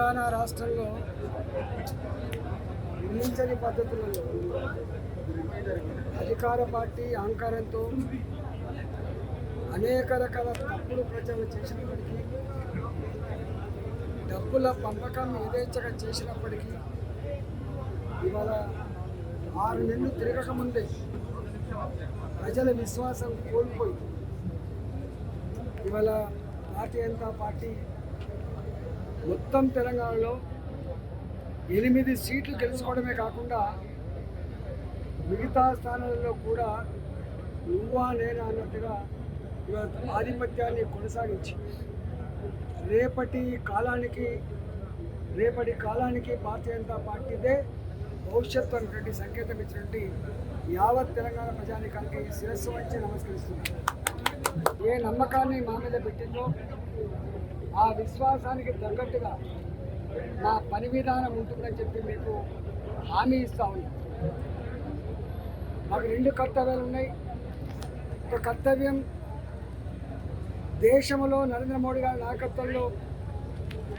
తెలంగాణ రాష్ట్రంలో ఊహించని పద్ధతులలో అధికార పార్టీ అహంకారంతో అనేక రకాల తప్పుడు ప్రచారం చేసినప్పటికీ, డబ్బుల పంపకం యథేచ్ఛగా చేసినప్పటికీ ఇవాళ 6 నెలలు తిరగకముందే ప్రజల విశ్వాసం కోల్పోయి ఇవాళ భారతీయ జనతా పార్టీ మొత్తం తెలంగాణలో 8 సీట్లు గెలుచుకోవడమే కాకుండా మిగతా స్థానాలలో కూడా నువ్వా నేనా అన్నట్టుగా ఇవాళ ఆధిపత్యాన్ని కొనసాగించి రేపటి కాలానికి భారతీయ జనతా పార్టీదే భవిష్యత్తు అనేటువంటి సంకేతం ఇచ్చినటువంటి యావత్ తెలంగాణ ప్రజానికానికి శిరస్సు వంచి నమస్కరిస్తున్నారు. ఏ నమ్మకాన్ని మా మీద పెట్టిందో ఆ విశ్వాసానికి తగ్గట్టుగా నా పని విధానం ఉంటుందని చెప్పి మీకు హామీ ఇస్తా ఉన్నాం. మాకు 2 కర్తవ్యాలు ఉన్నాయి. ఒక కర్తవ్యం, దేశంలో నరేంద్ర మోడీ గారి నాయకత్వంలో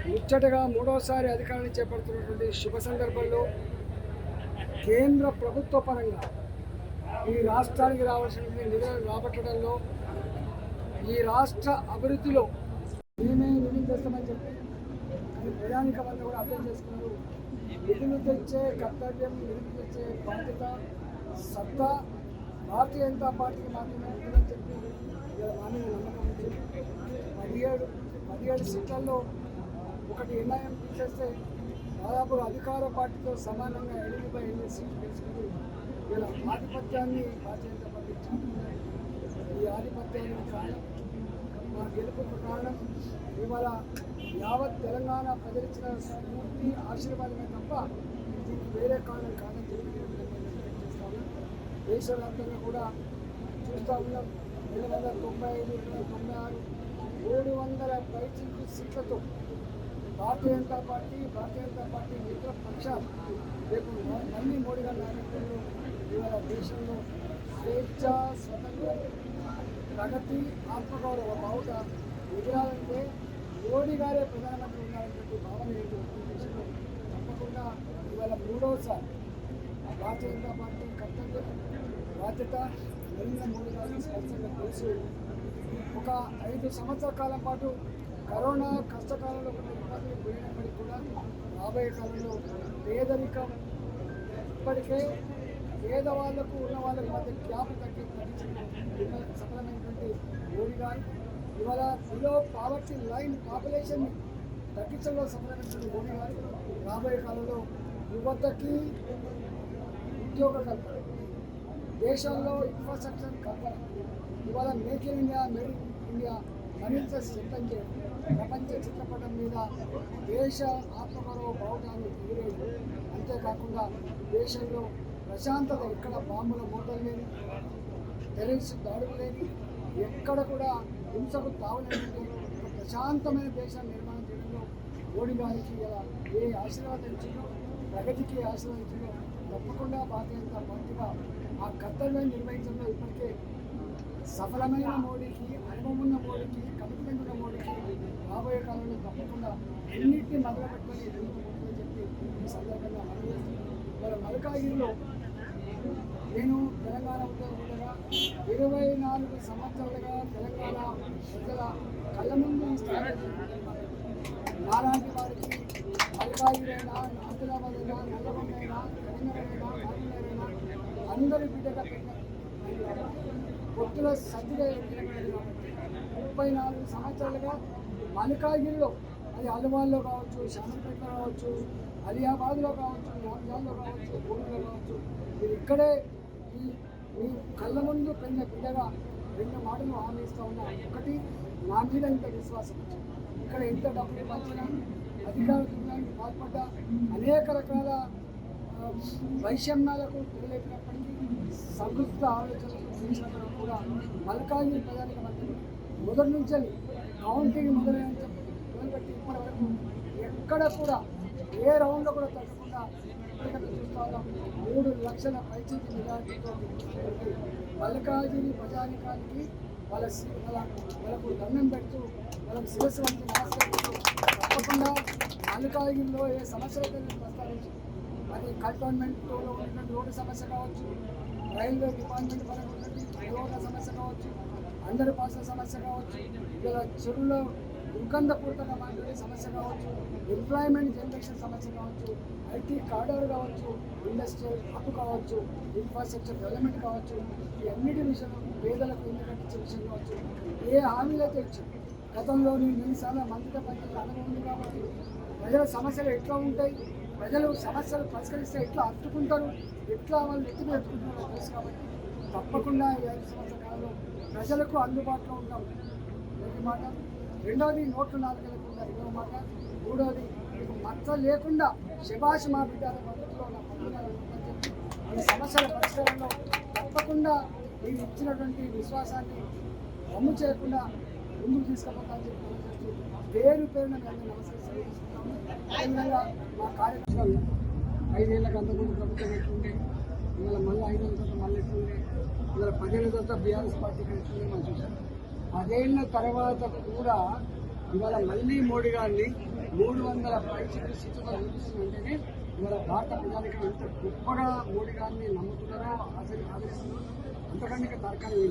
ముచ్చటగా 3వసారి అధికారాన్ని చేపడుతున్నటువంటి శుభ సందర్భంలో కేంద్ర ప్రభుత్వ పరంగా ఈ రాష్ట్రానికి రావాల్సినటువంటి నిధులను రాబట్టడంలో, ఈ రాష్ట్ర అభివృద్ధిలో మేమే నిధులు తెస్తామని చెప్పి అది ప్రజానికమంతా కూడా అర్థం చేసుకున్నారు. నిధులు తెచ్చే కర్తవ్యం, నిధులు తెచ్చే బాధ్యత, సత్తా భారతీయ జనతా పార్టీకి మాత్రమే ఉంటుందని చెప్పి మా మీద నమ్మకం ఉంది. 17 సీట్లలో ఒకటి ఎన్ఐఎం తీసేస్తే దాదాపు అధికార పార్టీతో సమానంగా 8/8 సీట్లు గెలుచుకుని ఇలా ఆధిపత్యాన్ని భారతీయ జనతా పార్టీ చాటుకున్నారు. ఈ ఆధిపత్యానికి కారణం, మా గెలుపుకు కారణం ఇవాళ యావత్ తెలంగాణ ప్రజలిచ్చిన స్ఫూర్తి, ఆశీర్వాదమే తప్ప దీనికి వేరే కారణం కాదని చెప్పి చేస్తా ఉన్నాం. దేశవ్యాప్తంగా కూడా చూస్తూ ఉన్నాం. 295, 296, 300 పైచిలకు సీట్లతో భారతీయ జనతా పార్టీ మిత్ర పక్షాలు రేపు మళ్ళీ మోడీ గారి నాయకత్వంలో ఇవాళ దేశంలో స్వేచ్ఛ, స్వతంత్రం, ప్రగతి, ఆత్మగౌరవ బావుట ఎదురాలంటే మోడీ గారే ప్రధానమంత్రి ఉండాలనేటువంటి భావన దేశంలో తప్పకుండా ఇవాళ 3వసారి భారతీయ జనతా పార్టీ కర్తవ్యం, బాధ్యత నరేంద్ర మోడీ గారిని స్పష్టంగా తెలుసు. ఒక 5 సంవత్సరాల కాలం పాటు కరోనా కష్టకాలంలో కొన్ని ఇబ్బందులు పోయినప్పటికీ కూడా రాబోయే కాలంలో పేదరికం, ఇప్పటికే పేదవాళ్లకు ఉన్న వాళ్ళకి మధ్య గ్యాప్ తగ్గించడం సఫలమైనటువంటి మోడీ గారు ఇవాళ బిలో పావర్టీ లైన్ పాపులేషన్ని తగ్గించడంలో సఫలమైనటువంటి మోడీ గారు రాబోయే కాలంలో యువతకి ఉద్యోగ కల్పన, దేశంలో ఇన్ఫ్రాస్ట్రక్చర్ కల్పన, ఇవాళ make in India, made in India మరింత సిద్ధం చేయడం, ప్రపంచ చిత్రపటం మీద దేశ ఆత్మగౌరవ బావుటాన్ని ఎగిరేయడం, అంతేకాకుండా దేశంలో ప్రశాంతత, ఎక్కడ బాంబుల మూటలు లేని, టెర్రరిస్ట్ దాడులు లేని, ఎక్కడ కూడా హింసకు తావులేని ఒక ప్రశాంతమైన దేశాన్ని నిర్మాణం చేయడంలో మోడీ గారికి ఇలా ఏ ఆశీర్వాదం ఇచ్చిందో, ప్రగతికి ఆశీర్వదించిందో తప్పకుండా భారతీయ జనతా పార్టీగా ఆ కర్తవ్యాన్ని నిర్వహించడంలో ఇప్పటికే సఫలమైన మోడీకి, అనుభవం ఉన్న మోడీకి, కమిట్మెంట్ ఉన్న మోడీకి రాబోయే కాలంలో తప్పకుండా ఎన్నింటినీ మొదలుపెట్టుకొని ఎదుర్కోబోతుందని చెప్పి ఈ సందర్భంగా మనం మల్కాగిరిలో నేను తెలంగాణ ఉద్యోగంగా 24 సంవత్సరాలుగా తెలంగాణ ప్రజల కళ్ళ ముందు ఈ స్థాయి నాలాంటి వారికి మల్కాగిరైనా, ఆదిలాబాద్ అయినా, నల్లగొండ అయినా, కరీంనగర్ అయినా, మహబూబ్నగర్ అయినా అందరి బిడ్డగా పెట్టిన పొత్తుల సర్దిగా ఎదిగినది కాబట్టి 34 సంవత్సరాలుగా మల్కాగిరిలో, అది అల్వాల్లో కావచ్చు, శామర్పేటలో కావచ్చు, అలియాబాద్లో కావచ్చు, నాంజాల్లో కావచ్చు, గోడలో కావచ్చు, మీరు ఇక్కడే మీ కళ్ళ ముందు పెరిగిన బిడ్డగా 2 మాటలు హామీ ఇస్తూ ఉన్నా. ఒకటి, నా మీద ఇంత విశ్వాసం, ఇక్కడ ఎంత డబ్బులు పంచినా, అధికార దుర్గానికి పాల్పడ్డ, అనేక రకాల వైషమ్యాలకు తెలియలేపినప్పటికీ సంతృప్త ఆలోచనలు చేసినప్పుడు కూడా మల్కాగిరి ప్రజానికి మధ్య మొదటి నుంచి కౌంటింగ్ మొదలుపెట్టి ఇప్పటి వరకు ఎక్కడ కూడా ఏ రౌండ్లో కూడా తగ్గకుండా చూస్తూ ఉన్నాం. 3 లక్షల పైచికి మెజార్టీతో మల్కాగిరి ప్రజానికానికి వాళ్ళకు దండం పెడుతూ వాళ్ళకు శిరస్సు వంటి నమస్కరిస్తూ తప్పకుండా మల్లికార్జునలో ఏ సమస్యలైతే నేను ప్రస్తావించాను, అది కంటోన్మెంట్లో ఉన్నటువంటి రోడ్డు సమస్య కావచ్చు, రైల్వే డిపార్ట్మెంట్ పరంగా ఉన్నటువంటి రోడ్ల సమస్య కావచ్చు, అండర్ పాస్ల సమస్య కావచ్చు, ఇలా చెరువులో దుర్గంధపూరితంగా మాట్లాడే సమస్య కావచ్చు, ఎంప్లాయ్మెంట్ జనరేషన్ సమస్య కావచ్చు, ఐటీ కార్డర్ కావచ్చు, ఇండస్ట్రియల్ హబ్ కావచ్చు, ఇన్ఫ్రాస్ట్రక్చర్ డెవలప్మెంట్ కావచ్చు, ఈ అన్నిటి విషయంలో పేదలకు ఇల్లు కట్టించే విషయం కావచ్చు, ఏ హామీలు అయితే ఇచ్చారు గతంలో నేను ఎన్నిసార్లు మంత్రిగా పనిచేసిన అనుభవం ఉంది కాబట్టి ప్రజల సమస్యలు ఎట్లా ఉంటాయి, ప్రజలు సమస్యలు పరిష్కరిస్తే ఎట్లా అట్టుకుంటారు, ఎట్లా వాళ్ళు ఎత్తుకు ఎత్తుకుంటారో తెలుసు కాబట్టి తప్పకుండా ఈ 5 సంవత్సరాల కాలంలో ప్రజలకు అందుబాటులో ఉంటాం. ఒక మాట. రెండవది నోట్లు 4 లేకుండా రెండవ మాట. మూడవది మీకు మచ్చ లేకుండా శభాష్ మా బిడ్డల పద్ధతిలో నా పత్రికలు ఈ సమస్యల పరిష్కారంలో తప్పకుండా మీరు ఇచ్చినటువంటి విశ్వాసాన్ని అమ్ము చేయకుండా ముందుకు తీసుకుపోతామని చెప్పి పేరు పేరున మేము నమస్కరిస్తున్నాము. అదేవిధంగా మా కార్యక్రమం 5 ఏళ్ళకి అంతకుముందు ప్రభుత్వం ఎట్లుండే, ఇవాళ మళ్ళీ 5 ఏళ్ళ తర్వాత మళ్ళీ ఎట్లుండే, ఇవాళ 10 ఏళ్ళ తర్వాత బీఆర్ఎస్ పార్టీకి ఎట్లుండే మనం చూసాం. 10 ఏళ్ళ తర్వాత కూడా ఇవాళ మళ్ళీ మోడీ గారిని 300 పైచిలు స్థితిలో చూపిస్తుందంటేనే ఇవాళ భారత ప్రజానికి ఎంత గొప్పగా మోడీ గారిని నమ్ముతున్నారో ఆదరిస్తున్నారో అంతకంటే తర్కాన్ని